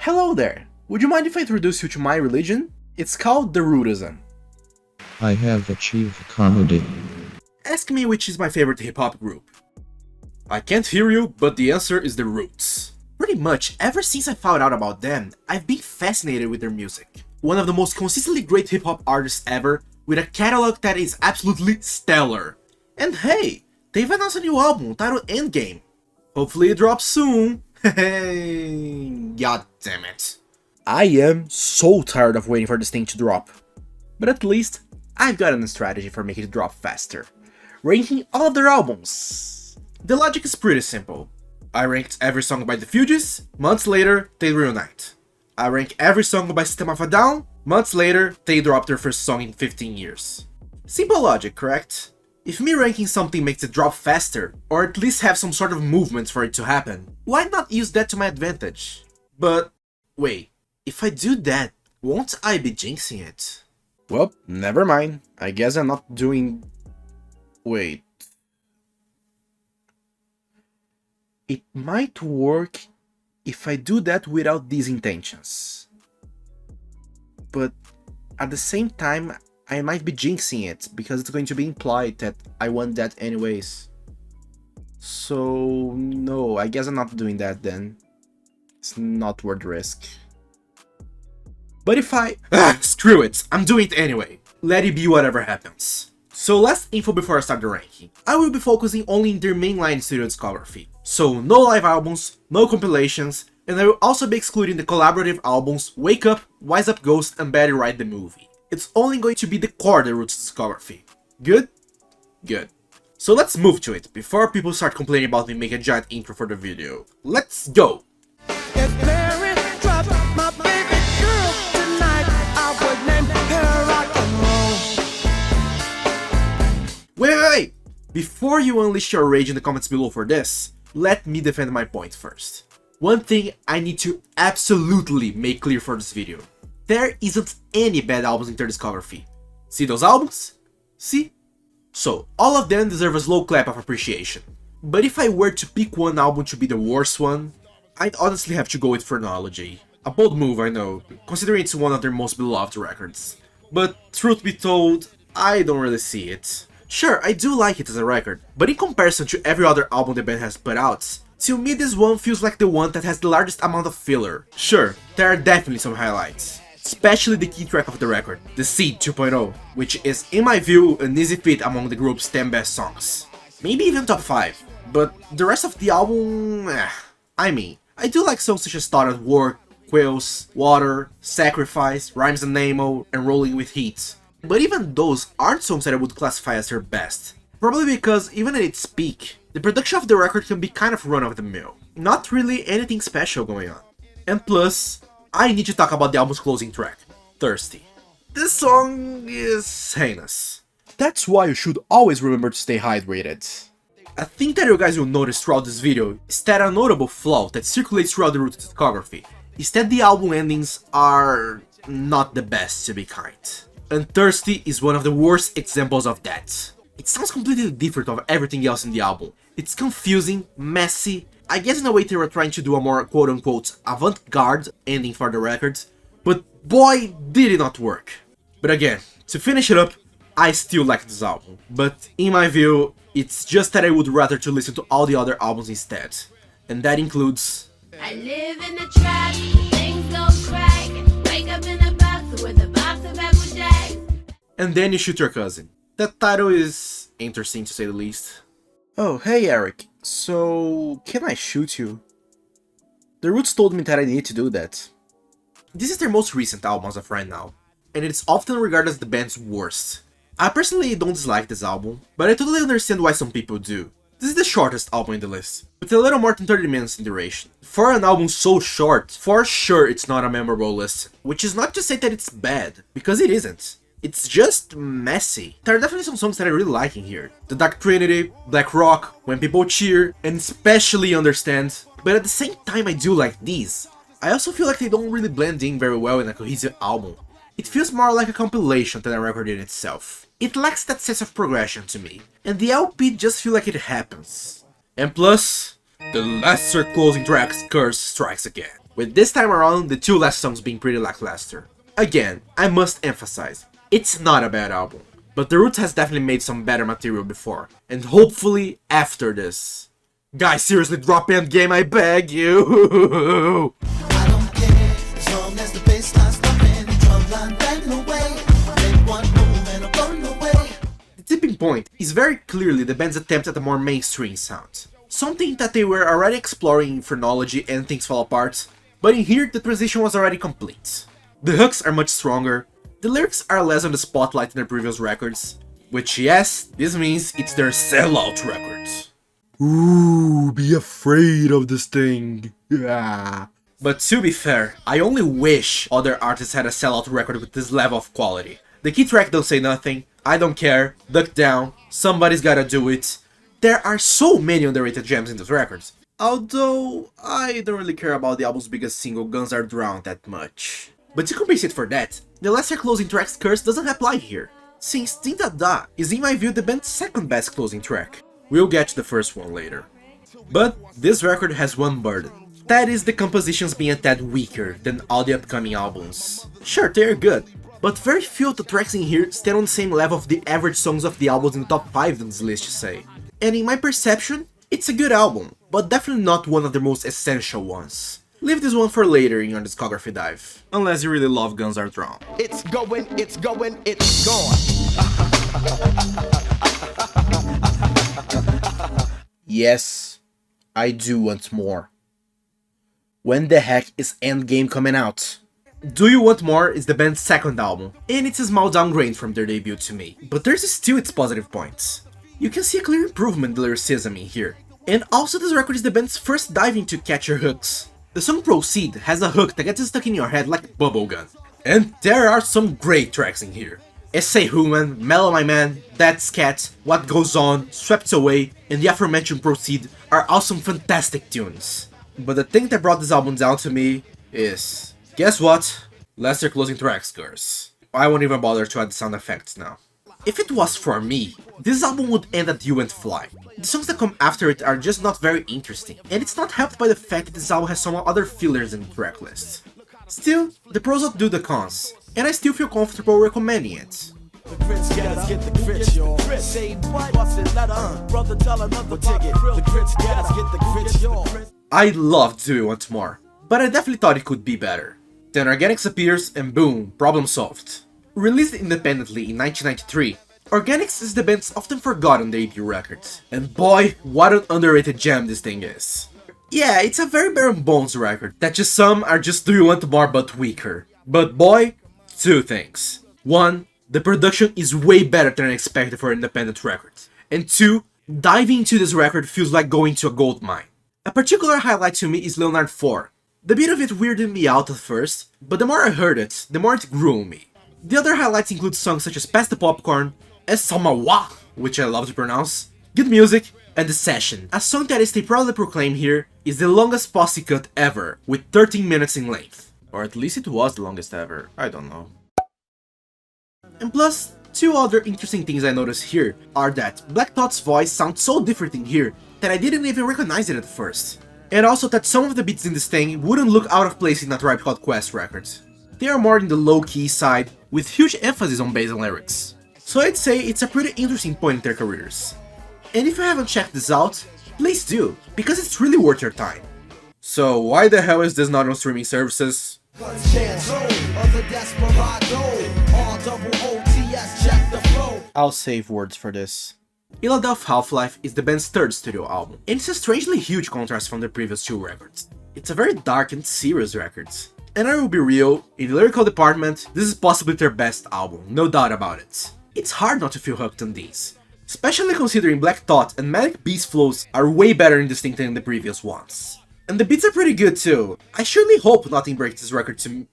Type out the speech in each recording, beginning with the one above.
Hello there! Would you mind if I introduce you to my religion? It's called 𝕸𝖆𝖗𝖗. I have achieved comedy. Ask me which is my favorite hip-hop group. I can't hear you, but the answer is The Roots. Pretty much, ever since I found out about them, I've been fascinated with their music. One of the most consistently great hip-hop artists ever, with a catalog that is absolutely stellar. And hey, they've announced a new album titled Endgame. Hopefully it drops soon. God damn it. I am so tired of waiting for this thing to drop. But at least, I've got a strategy for making it drop faster. Ranking all of their albums. The logic is pretty simple. I ranked every song by the Fugees, months later, they reunite. I rank every song by System of a Down, months later, they drop their first song in 15 years. Simple logic, correct? If me ranking something makes it drop faster, or at least have some sort of movement for it to happen, why not use that to my advantage? But, wait, if I do that, won't I be jinxing it? Well, never mind. I guess I'm not doing... Wait... It might work if I do that without these intentions. But at the same time, I might be jinxing it, because it's going to be implied that I want that anyways. So no, I guess I'm not doing that then. It's not worth the risk. But if I... screw it, I'm doing it anyway. Let it be whatever happens. So last info before I start the ranking. I will be focusing only in their mainline studio discography. So no live albums, no compilations, and I will also be excluding the collaborative albums Wake Up, Wise Up Ghost, and Betty Write the Movie. It's only going to be the core of the Roots discography. Good? Good. So let's move to it, before people start complaining about me making a giant intro for the video. Let's go! Wait! Before you unleash your rage in the comments below for this, let me defend my point first. One thing I need to absolutely make clear for this video. There isn't any bad albums in their discography. See those albums? See? So, all of them deserve a slow clap of appreciation. But if I were to pick one album to be the worst one, I'd honestly have to go with Phrenology. A bold move, I know, considering it's one of their most beloved records. But truth be told, I don't really see it. Sure, I do like it as a record, but in comparison to every other album the band has put out, to me this one feels like the one that has the largest amount of filler. Sure, there are definitely some highlights. Especially the key track of the record, the Seed 2.0, which is, in my view, an easy fit among the group's 10 best songs. Maybe even top 5, but the rest of the album... I mean, I do like songs such as Start at Work, Quills, Water, Sacrifice, Rhymes and Nemo, and Rolling with Heat. But even those aren't songs that I would classify as their best. Probably because, even at its peak, the production of the record can be kind of run-of-the-mill. Not really anything special going on. And plus, I need to talk about the album's closing track, Thirsty. This song is heinous. That's why you should always remember to stay hydrated. A thing that you guys will notice throughout this video is that a notable flaw that circulates throughout the Roots discography is that the album endings are not the best, to be kind. And Thirsty is one of the worst examples of that. It sounds completely different of everything else in the album. It's confusing, messy, I guess in a way they were trying to do a more quote-unquote avant-garde ending for the record, but boy did it not work. But again, to finish it up, I still like this album, but in my view, it's just that I would rather to listen to all the other albums instead. And that includes... I live in the trap, things go crack, wake up in the box with a box of apple jacks. And Then You Shoot Your Cousin. That title is interesting to say the least. Oh, hey Eric, so can I shoot you? The Roots told me that I need to do that. This is their most recent album as of right now, and it's often regarded as the band's worst. I personally don't dislike this album, but I totally understand why some people do. This is the shortest album in the list, with a little more than 30 minutes in duration. For an album so short, for sure it's not a memorable listen, which is not to say that it's bad, because it isn't. It's just messy. There are definitely some songs that I really like in here. The Dark Trinity, Black Rock, When People Cheer, and especially Understand. But at the same time I do like these, I also feel like they don't really blend in very well in a cohesive album. It feels more like a compilation than a record in itself. It lacks that sense of progression to me, and the LP just feels like it happens. And plus, the lesser closing track's curse strikes again. with this time around the two last songs being pretty lackluster. Again, I must emphasize, it's not a bad album, but the Roots has definitely made some better material before, and hopefully after this. Guys, seriously, drop Endgame, I beg you! I don't care, as long as the bassline's thumping, the drum line banging away. Make one move and I'll run away. The tipping point is very clearly the band's attempt at a more mainstream sound. Something that they were already exploring in Phrenology and Things Fall Apart, but in here the transition was already complete. The hooks are much stronger, the lyrics are less on the spotlight than their previous records, which yes, this means it's their sellout record. Ooh, be afraid of this thing. Yeah. But to be fair, I only wish other artists had a sellout record with this level of quality. The key track Don't Say Nothing, I Don't Care, Duck Down, Somebody's Gotta Do It. There are so many underrated gems in this record. Although, I don't really care about the album's biggest single, Guns Are Drowned, that much. But to compensate for that, the lesser closing track's curse doesn't apply here, since 𝕸𝖆𝖗𝖘𝖍𝖆𝖏 is in my view the band's second best closing track. We'll get to the first one later. But this record has one burden. That is the compositions being a tad weaker than all the upcoming albums. Sure, they're good, but very few of the tracks in here stand on the same level of the average songs of the albums in the top 5 on this list, to say. And in my perception, it's a good album, but definitely not one of the most essential ones. Leave this one for later in your discography dive, unless you really love Guns Are Drowned. It's going, it's going, it's gone. Yes, I do want more. When the heck is Endgame coming out? Do You Want More is the band's second album, and it's a small downgrade from their debut to me, but there's still its positive points. You can see a clear improvement in the lyricism in here. And also this record is the band's first dive into catchier hooks. The song Proceed has a hook that gets stuck in your head like bubblegum. And there are some great tracks in here. Essay Human, Mellow My Man, That's Cat, What Goes On, Swept Away, and the aforementioned Proceed are all some fantastic tunes. But the thing that brought this album down to me is... guess what? Lesser closing tracks, curse. I won't even bother to add sound effects now. If it was for me, this album would end at You and Fly. The songs that come after it are just not very interesting, and it's not helped by the fact that this album has some other fillers in the tracklist. Still, the pros outdo the cons, and I still feel comfortable recommending it. The grits gotta get the grits, y'all. Say what? Bust it, let brother tell another ticket. The grits gotta get the grits, y'all. I loved Do You Want More, but I definitely thought it could be better. Then Organix appears and boom, problem solved. Released independently in 1993, Organix is the band's often forgotten debut record. And boy, what an underrated gem this thing is. Yeah, it's a very bare bones record, that just some are just Do You Want More but weaker. But boy, two things. One, the production is way better than I expected for an independent record. And two, diving into this record feels like going to a gold mine. A particular highlight to me is Leonard 4. The beat of it weirded me out at first, but the more I heard it, the more it grew on me. The other highlights include songs such as Pass the Popcorn, Esamawa, which I love to pronounce, Good Music, and The Session, a song that, as they proudly proclaim here, is the longest posse cut ever, with 13 minutes in length. Or at least it was the longest ever, I don't know. And plus, two other interesting things I noticed here are that Black Thought's voice sounds so different in here that I didn't even recognize it at first. And also that some of the beats in this thing wouldn't look out of place in a Tribe Called Quest record. They are more in the low-key side, with huge emphasis on bass and lyrics. So I'd say it's a pretty interesting point in their careers. And if you haven't checked this out, please do, because it's really worth your time. So why the hell is this not on streaming services? I'll save words for this. Illadelph Halflife is the band's third studio album, and it's a strangely huge contrast from their previous two records. It's a very dark and serious record. And I will be real, in the lyrical department, this is possibly their best album, no doubt about it. It's hard not to feel hooked on these, especially considering Black Thought and Manic Beast flows are way better and distinct than the previous ones. And the beats are pretty good too. I surely hope nothing breaks this record to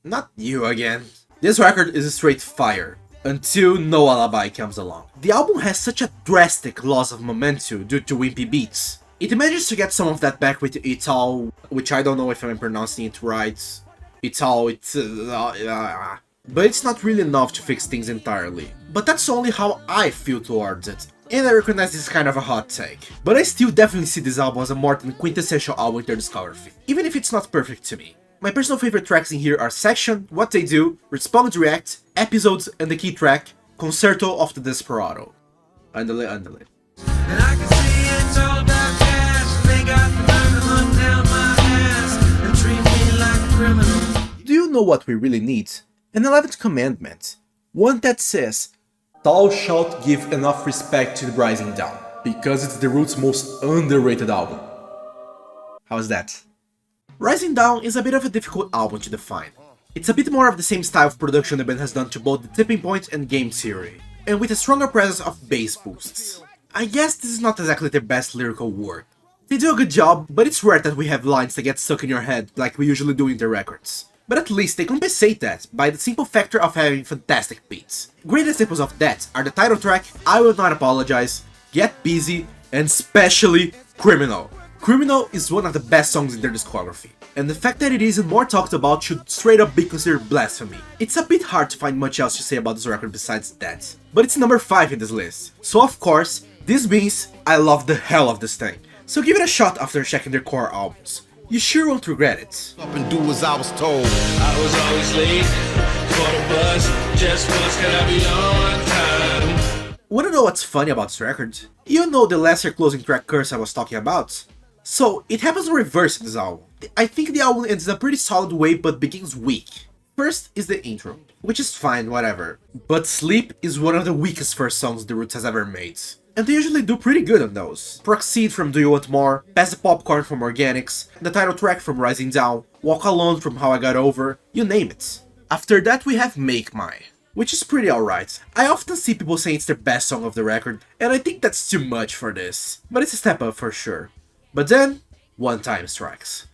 not you again. This record is a straight fire, until No Alibi comes along. The album has such a drastic loss of momentum due to wimpy beats. It manages to get some of that back with 𝕸𝖆𝖗𝖗𝖏𝖵𝖗𝖏, which I don't know if I'm pronouncing it right. But it's not really enough to fix things entirely. But that's only how I feel towards it. And I recognize this is kind of a hot take, but I still definitely see this album as a more than quintessential album in their discography, even if it's not perfect to me. My personal favorite tracks in here are Section, What They Do, Respond React, Episodes, and the key track, Concerto of the Desperado. Andale, andale. And I can see it's all about cash. They got the nerve to look down my ass and treat me like a criminal. Do you know what we really need? An 11th commandment. One that says, "Thou shalt give enough respect to the Rising Dawn," because it's the Roots' most underrated album. How's that? Rising Dawn is a bit of a difficult album to define. It's a bit more of the same style of production the band has done to both the Tipping Point and Game Theory, and with a stronger presence of bass boosts. I guess this is not exactly their best lyrical work. They do a good job, but it's rare that we have lines that get stuck in your head like we usually do in their records. But at least they compensate that by the simple factor of having fantastic beats. Great examples of that are the title track, I Will Not Apologize, Get Busy, and especially Criminal. Criminal is one of the best songs in their discography, and the fact that it isn't more talked about should straight up be considered blasphemy. It's a bit hard to find much else to say about this record besides that, but it's number 5 in this list, so of course, this means I love the hell of this thing. So give it a shot after checking their core albums. You sure won't regret it. Up and do as I was told. I was always late for the bus. Just once can I be on time? Wanna know what's funny about this record? You know the lesser closing track Curse I was talking about? So, it happens in reverse in this album. I think the album ends in a pretty solid way but begins weak. First is the intro, which is fine, whatever. But Sleep is one of the weakest first songs The Roots has ever made. And they usually do pretty good on those. Proceed from Do You Want More, Pass the Popcorn from Organix, the title track from Rising Dawn, Walk Alone from How I Got Over, you name it. After that we have Make Mine, which is pretty alright. I often see people saying it's their best song of the record, and I think that's too much for this. But it's a step up for sure. But then, One Time strikes.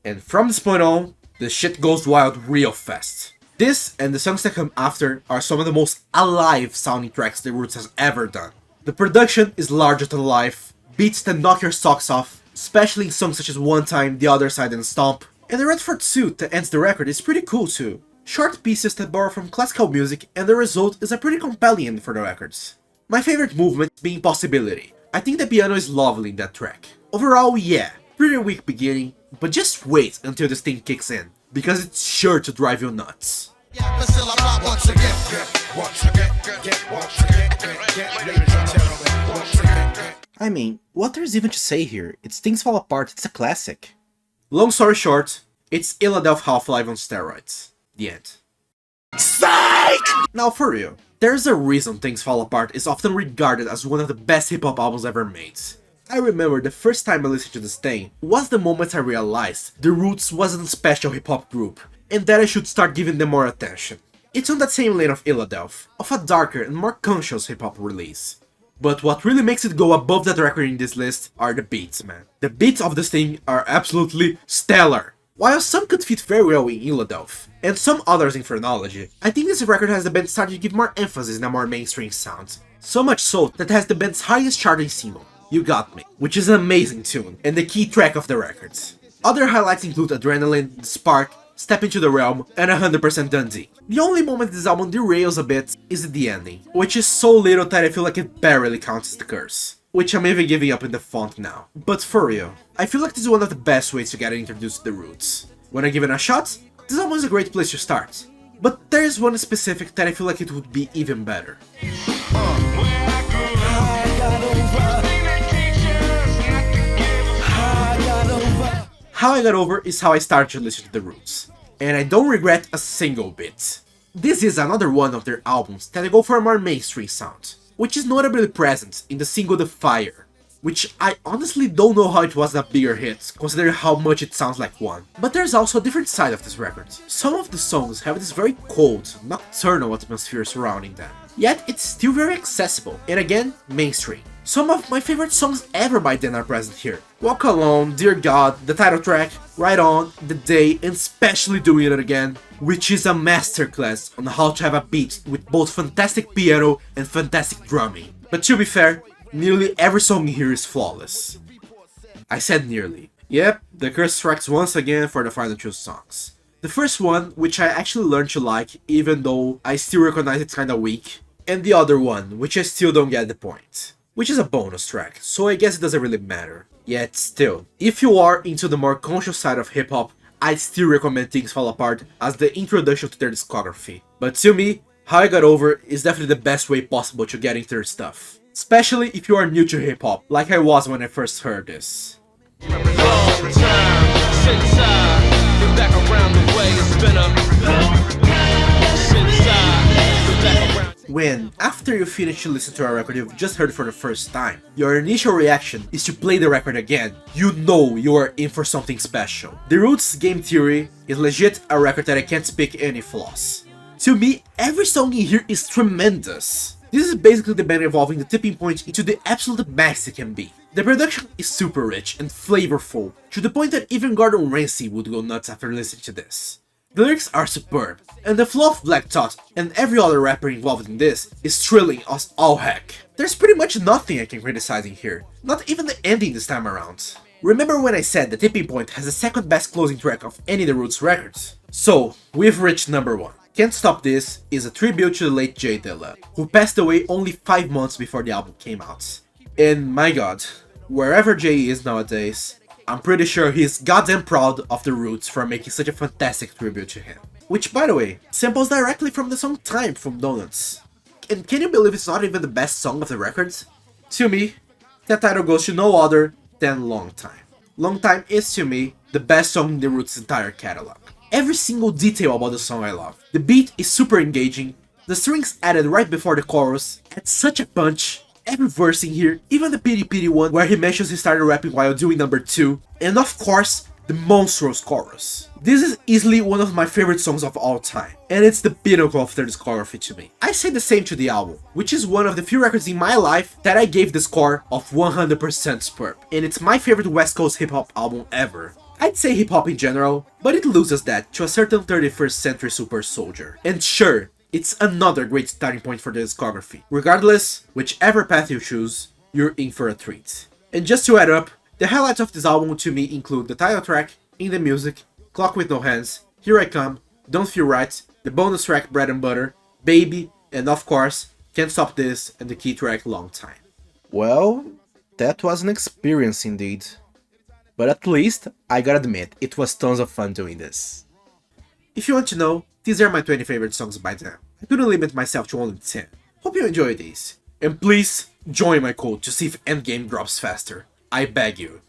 And from this point on, the shit goes wild real fast. This and the songs that come after are some of the most alive sounding tracks The Roots has ever done. The production is larger than life, beats that knock your socks off, especially in songs such as One Time, The Other Side and Stomp, and the Redford suit that ends the record is pretty cool too. Short pieces that borrow from classical music, and the result is a pretty compelling end for the records. My favorite movement being Possibility. I think the piano is lovely in that track. Overall, yeah, pretty weak beginning, but just wait until this thing kicks in, because it's sure to drive you nuts. I mean, what there's even to say here? It's Things Fall Apart, it's a classic. Long story short, it's Illadelph Halflife on steroids. The end. Psych! Now for real, there's a reason Things Fall Apart is often regarded as one of the best hip-hop albums ever made. I remember the first time I listened to this thing was the moment I realized The Roots wasn't a special hip-hop group, and that I should start giving them more attention. It's on that same lane of Illadelph, of a darker and more conscious hip-hop release. But what really makes it go above that record in this list are the beats, man. The beats of this thing are absolutely stellar. While some could fit very well in Illadelph, and some others in Phrenology, I think this record has the band starting to give more emphasis in a more mainstream sound. So much so that it has the band's highest charting single, You Got Me, which is an amazing tune, and the key track of the records. Other highlights include Adrenaline, The Spark, Step Into the Realm, and 100% Dundee. The only moment this album derails a bit is at the ending, which is so little that I feel like it barely counts as the curse. Which I'm even giving up in the font now. But for real, I feel like this is one of the best ways to get introduced to The Roots. When I give it a shot, this album is a great place to start. But there's one specific that I feel like it would be even better. How I Got Over is how I started to listen to The Roots, and I don't regret a single bit. This is another one of their albums that go for a more mainstream sound, which is notably present in the single The Fire, which I honestly don't know how it was a bigger hit, considering how much it sounds like one. But there's also a different side of this record. Some of the songs have this very cold, nocturnal atmosphere surrounding them, yet it's still very accessible, and again, mainstream. Some of my favorite songs ever by them are present here. Walk Alone, Dear God, the title track, Right On, The Day, and especially Doing It Again, which is a masterclass on how to have a beat with both fantastic piano and fantastic drumming. But to be fair, nearly every song here is flawless. I said nearly. Yep, the curse strikes once again for the final two songs. The first one, which I actually learned to like, even though I still recognize it's kinda weak, and the other one, which I still don't get the point. which is a bonus track, so I guess it doesn't really matter. Yet still, if you are into the more conscious side of hip-hop, I'd still recommend Things Fall Apart as the introduction to their discography. But to me, How I Got Over is definitely the best way possible to get into their stuff. Especially if you are new to hip-hop, like I was when I first heard this. When, after you finish to listen to a record you've just heard for the first time, your initial reaction is to play the record again, you know you are in for something special. The Roots Game Theory is legit a record that I can't pick any flaws. To me, every song in here is tremendous. This is basically the band evolving the tipping point into the absolute max it can be. The production is super rich and flavorful, to the point that even Gordon Ramsay would go nuts after listening to this. The lyrics are superb, and the flow of Black Thought and every other rapper involved in this is thrilling as all heck. There's pretty much nothing I can criticize in here, not even the ending this time around. Remember when I said the Tipping Point has the second best closing track of any of the Roots records? So, we've reached number 1. Can't Stop This is a tribute to the late J Dilla, who passed away only 5 months before the album came out. And my god, wherever Jay is nowadays, I'm pretty sure he's goddamn proud of the Roots for making such a fantastic tribute to him. Which, by the way, samples directly from the song Time from Donuts. And can you believe it's not even the best song of the record? To me, that title goes to no other than Long Time. Long Time is, to me, the best song in the Roots' entire catalog. Every single detail about the song I love. The beat is super engaging, the strings added right before the chorus add such a punch. Every verse in here, even the Pity Pity one where he mentions he started rapping while doing number 2, and of course, the monstrous chorus. This is easily one of my favorite songs of all time, and it's the pinnacle of their discography to me. I say the same to the album, which is one of the few records in my life that I gave the score of 100% superb, and it's my favorite West Coast hip hop album ever. I'd say hip hop in general, but it loses that to a certain 31st century super soldier. And sure, it's another great starting point for the discography. Regardless, whichever path you choose, you're in for a treat. And just to add up, the highlights of this album to me include the title track, In the Music, Clock with No Hands, Here I Come, Don't Feel Right, the bonus track Bread and Butter, Baby, and of course, Can't Stop This and the key track Long Time. Well, that was an experience indeed. But at least, I gotta admit, it was tons of fun doing this. If you want to know, these are my 20 favorite songs by them. I couldn't limit myself to only 10. Hope you enjoy these. And please, join my code to see if endgame drops faster. I beg you.